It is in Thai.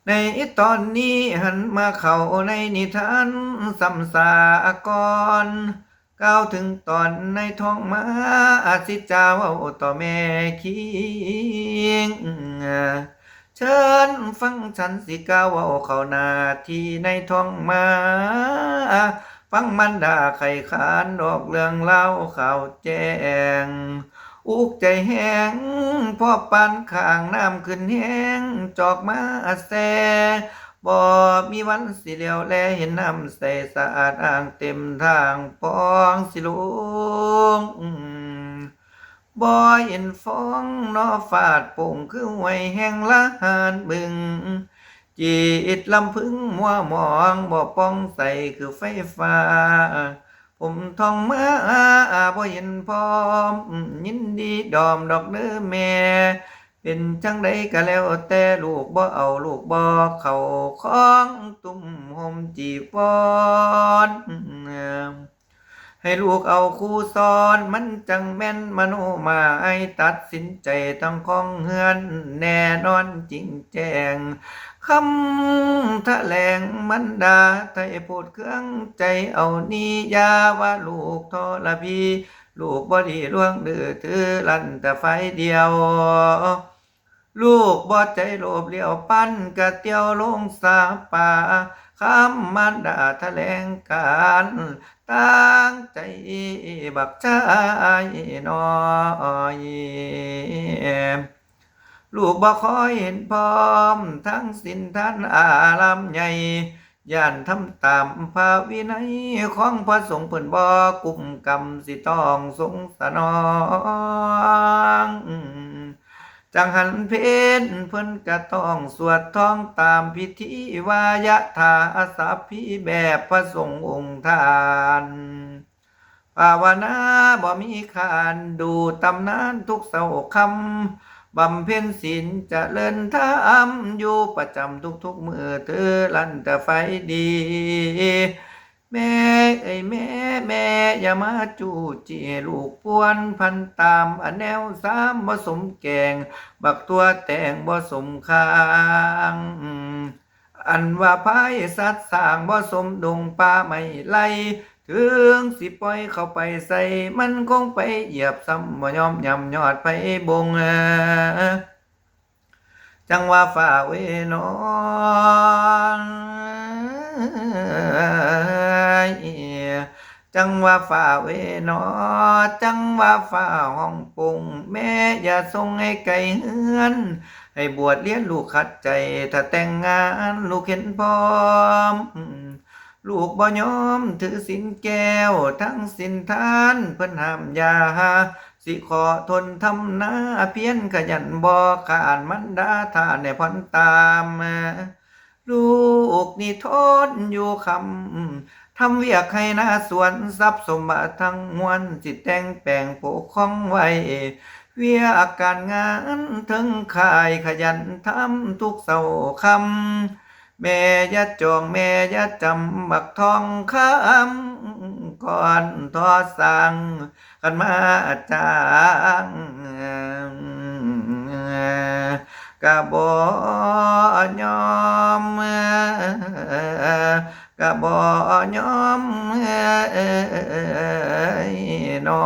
ในตอนนี้หันมาเข้าในนิทานสัมสากรก้าวถึงตอนในท้องม้าอาสิจาเว่าต่อแม่คิงเชิญฟังฉันสิก้าวเว่าเข้าหน้าที่ในท้องม้าฟังมันด่าไข่ขานดอกเรื่องเล่าข่าวแจ้ง อุกใจแห้งพ่อปานข้างน้ำขึ้นแห้งจอกมาแสบ่มีวันสิเหลียวแลเห็นน้ำใสสะอาดอ่างเต็มทางปองสิลุงบ่เห็นฟองนอฟาดโป่งคือหวยแห่งละหานบึงจิตลำพึงมัวหมองบ่ป้องใสคือไฟฟ้า ผมท่องมาบ่เห็นพร้อมยินดีดอมดอกเนื้อแม่เป็นจังใดก็แล้วแต่ลูกบ่เอาลูกบ่เข้าของตุ้มห่มจีบอนให้ลูกเอาครูสอนมันจังแม่นมโนมาไอตัดสินใจต้องของเฮือนแน่นอนจริงแจ้ง คำแถลงมันดาไทยพูดเครื่องใจเอานิยาว่าลูกทรพีลูกบ่ดีล่วงดื้อถือลั่นแต่ไฟเดียว ลูกบ่ใจโลภเลี้ยวปั้นกะเตียวลงสาป่าคำมันดาแถลงการตั้งใจบักชายน้อยลูกบ่คอยเห็นพร้อมทั้งสินท่านอารามใหญ่ย่านทำตามพระวินัยของพระสงฆ์เพิ่นบ่กุมกรรมสิต้องสงสนองจังหันเพนเพิ่นก็ต้องสวดท่องตามพิธีวายะถาสัพพิแบบพระสงฆ์องค์ทานภาวนาบ่มีขานดูตำนานทุกเสาคำบำเพ็ญศีลเจริญธรรมอยู่ประจำทุกมือเธอลั่นแต่ไฟดีแม่เอ้ยแม่อย่ามาจู้จี้ลูกปวนพันตามอันแนวสามบ่สมแกงบักตัวแต่งบ่สมคางอันว่าพายสัตว์สร้างบ่สมดงป่าไม่ไล่ถึงสิปล่อยเข้าไปใส่มันคงไปเหยียบซ้ำบ่ยอมยำยอดไปบงจังว่าฝ่าเวนอนจังว่าฝ่าเวนอจังว่าฝ่าห้องปุงแม่อย่าทรงให้ไกลเฮือนให้บวชเลี้ยนลูกขัดใจถ้าแต่งงานลูกเห็นพร้อมลูกบ่ยอมถือศีลแก้วทั้งศีลทานเพิ่นห้ามยาสิขอทนทำนาเพียรขยันบ่ขานมันดาทานในพันตามลูกนี่ทนอยู่คำทำเวียกให้นาสวนทรัพย์สมบัติทั้งมวลจิตแต่งแปลงปกครองไว้เวียกการงานถึงขายขยันทำทุกเสาร์คำแม่อย่าจองแม่อย่าจำบักทองคำก่อนทอสั่งกันมาจางกะบ่ยอมกะบ่ยอมนอ